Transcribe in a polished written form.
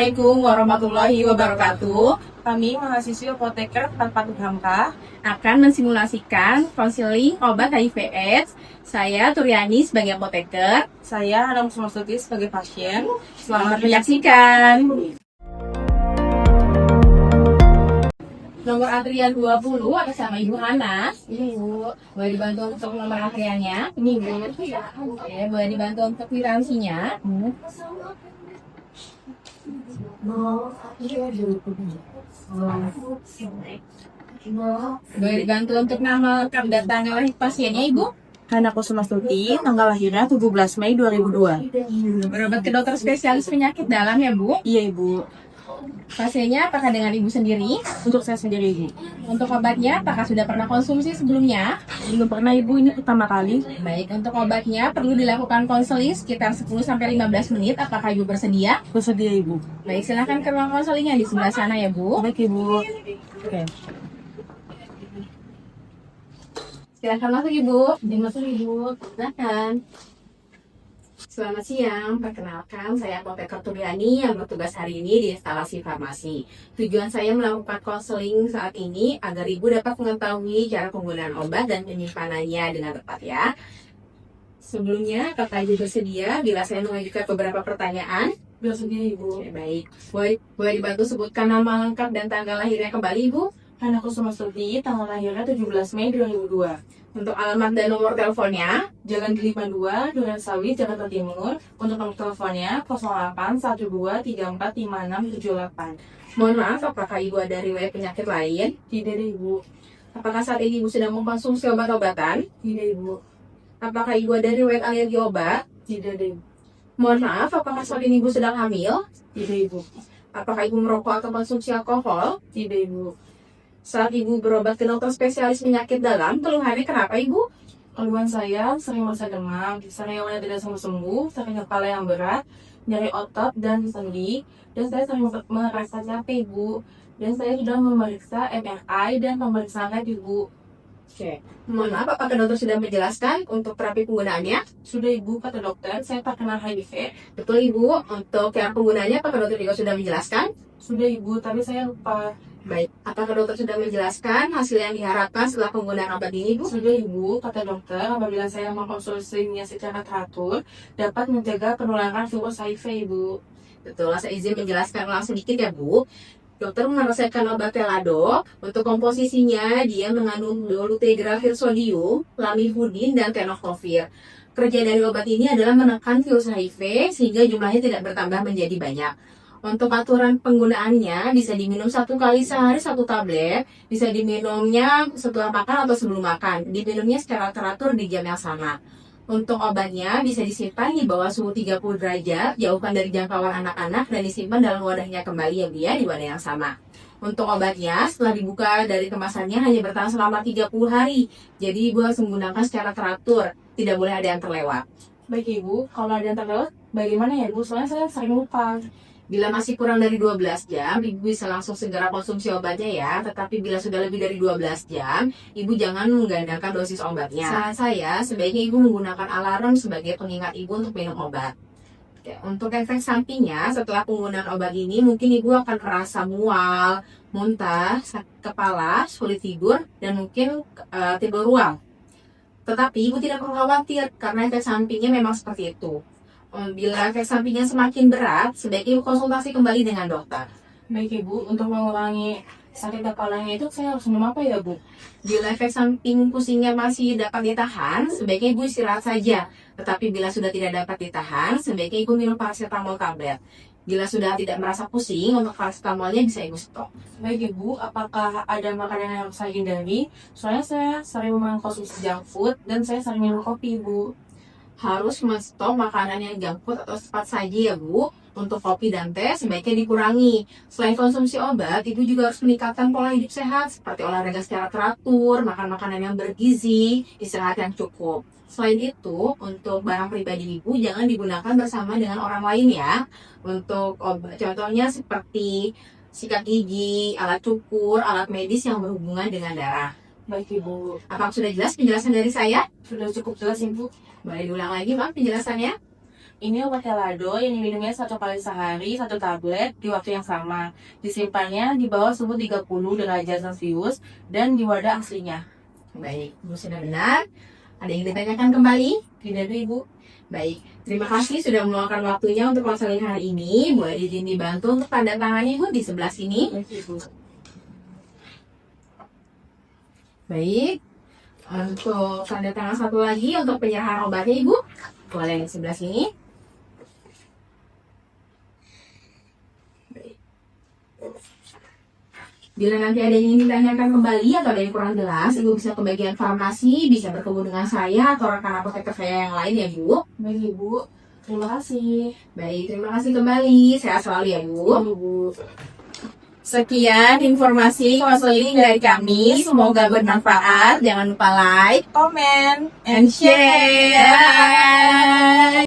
Assalamualaikum warahmatullahi wabarakatuh. Kami mahasiswi apoteker Tanpa Hamka Akan mensimulasikan konseling obat HIV/AIDS. Saya Turyani sebagai apoteker. Saya Hana Musmasuti sebagai pasien. Selamat menyaksikan. Nomor antrian 20 atas nama Ibu Hana. Ini Bu. Boleh dibantu untuk nomor antriannya? Ini Bu. Oke, boleh dibantu untuk kwitansinya? Boleh dibantu untuk nama lengkap dan tanggal lahir pasiennya, Ibu? Hana Musmasuti, tanggal lahirnya 17 Mei 2002. Berobat ke dokter spesialis penyakit dalam ya, Bu? Iya Ibu. Pasiennya apakah dengan Ibu sendiri? Untuk saya sendiri Ibu. Untuk obatnya, apakah sudah pernah konsumsi sebelumnya? Belum pernah Ibu, ini pertama kali. Baik, untuk obatnya perlu dilakukan konseling sekitar 10-15 menit. Apakah Ibu bersedia? Bersedia Ibu. Baik, silahkan ke ruang konseling yang di sebelah sana ya, Bu. Baik Ibu. Oke. Silahkan masuk, Ibu. Dimasuk, Ibu. Silahkan. Selamat siang, perkenalkan saya apoteker Turyani yang bertugas hari ini di instalasi farmasi. Tujuan saya melakukan konseling saat ini agar Ibu dapat mengetahui cara penggunaan obat dan penyimpanannya dengan tepat ya. Sebelumnya, apakah Ibu bersedia bila saya mengajukan beberapa pertanyaan? Bersedia Ibu. Oke, baik. Boleh dibantu sebutkan nama lengkap dan tanggal lahirnya kembali, Ibu? Hana Musmasuti, tanggal lahirnya 17 Mei 2002. Untuk alamat dan nomor teleponnya? Jalan 52, Duren Sawit, Jakarta Timur. Untuk nomor teleponnya 0812345678. Mohon maaf, apakah Ibu ada riwayat penyakit lain? Tidak Ibu. Apakah saat ini Ibu sedang mengkonsumsi obat-obatan? Tidak Ibu. Apakah Ibu ada riwayat alergi obat? Tidak Ibu. Mohon maaf, apakah saat ini Ibu sedang hamil? Tidak Ibu. Apakah Ibu merokok atau konsumsi alkohol? Tidak Ibu. Saat Ibu berobat ke dokter spesialis penyakit dalam, keluhannya kenapa Ibu? Keluhan saya sering merasa demam, sariawannya tidak sembuh-sembuh, sakit kepala yang berat, nyeri otot dan sendi, dan saya sering merasa capek Ibu. Dan saya sudah memeriksa MRI dan pemeriksaan lab Ibu. Oke. Mohon maaf, apakah dokter sudah menjelaskan untuk terapi penggunaannya? Sudah Ibu, kata dokter, saya terkena HIV. Betul Ibu, untuk cara penggunaannya apakah dokter juga sudah menjelaskan? Sudah Ibu, tapi saya lupa. Baik, apakah dokter sudah menjelaskan hasil yang diharapkan setelah penggunaan obat ini, Bu? Sudah Ibu, kata dokter, apabila saya mengkonsumsinya secara teratur, dapat menjaga penularan virus HIV Ibu. Betul, saya izin menjelaskan langsung sedikit ya, Bu. Dokter meresepkan obat Telado. Untuk komposisinya, dia mengandung dolutegravir sodium, lamivudin, dan tenofovir. Kerja dari obat ini adalah menekan virus HIV sehingga jumlahnya tidak bertambah menjadi banyak. Untuk aturan penggunaannya bisa diminum 1 kali sehari 1 tablet, bisa diminumnya setelah makan atau sebelum makan. Diminumnya secara teratur di jam yang sama. Untuk obatnya bisa disimpan di bawah suhu 30 derajat, jauhkan dari jangkauan anak-anak dan disimpan dalam wadahnya kembali ya Bu ya, di wadah yang sama. Untuk obatnya setelah dibuka dari kemasannya hanya bertahan selama 30 hari. Jadi Ibu harus menggunakan secara teratur, tidak boleh ada yang terlewat. Baik Ibu, kalau ada yang terlewat bagaimana ya Ibu? Soalnya saya sering lupa. Bila masih kurang dari 12 jam, Ibu bisa langsung segera konsumsi obatnya ya. Tetapi bila sudah lebih dari 12 jam, Ibu jangan menggandakan dosis obatnya. Saran saya, sebaiknya Ibu menggunakan alarm sebagai pengingat Ibu untuk minum obat. Oke, untuk efek sampingnya, setelah penggunaan obat ini, mungkin Ibu akan merasa mual, muntah, sakit kepala, sulit tidur, dan mungkin timbul ruam. Tetapi Ibu tidak perlu khawatir, karena efek sampingnya memang seperti itu. Bila efek sampingnya semakin berat, sebaiknya Ibu konsultasi kembali dengan dokter. Baik Ibu, untuk mengurangi sakit kepalanya itu saya harus minum apa ya Bu? Bila efek samping pusingnya masih dapat ditahan, sebaiknya Ibu istirahat saja. Tetapi bila sudah tidak dapat ditahan, sebaiknya Ibu minum paracetamol tablet. Bila sudah tidak merasa pusing, untuk paracetamolnya bisa Ibu stop. Baik Ibu, apakah ada makanan yang harus saya hindari? Soalnya saya sering mengkonsumsi junk food dan saya sering minum kopi Ibu. Harus menstop makanan yang junk food atau cepat saji ya Bu. Untuk kopi dan teh sebaiknya dikurangi. Selain konsumsi obat, Ibu juga harus meningkatkan pola hidup sehat seperti olahraga secara teratur, makan makanan yang bergizi, istirahat yang cukup. Selain itu, untuk barang pribadi Ibu jangan digunakan bersama dengan orang lain ya. Untuk obat, contohnya seperti sikat gigi, alat cukur, alat medis yang berhubungan dengan darah. Baik Ibu. Apakah sudah jelas penjelasan dari saya? Sudah cukup jelas Ibu. Boleh diulang lagi Bang penjelasannya? Ini obat Elado yang diminumnya 1 kali sehari, 1 tablet di waktu yang sama. Disimpannya di bawah suhu 30 derajat Celcius dan di wadah aslinya. Baik, Ibu sudah benar. Ada yang ditanyakan kembali? Tidak ada, Ibu. Baik, terima kasih sudah meluangkan waktunya untuk konseling hari ini. Boleh izin dibantu untuk tanda tangannya, Ibu, di sebelah sini. Ibu. Baik, untuk tanda tangan satu lagi untuk penyerahan obatnya, Ibu. Boleh di sebelah sini. Baik. Bila nanti ada yang ingin ditanyakan kembali atau ada yang kurang jelas, Ibu bisa ke bagian farmasi, bisa bertemu dengan saya atau rekan apoteker saya yang lain ya, Bu. Baik, Ibu. Terima kasih. Baik, terima kasih kembali. Sehat selalu ya, Bu. Ibu. Sekian informasi konseling dari kami. Semoga bermanfaat. Jangan lupa like, Komen and share. Bye.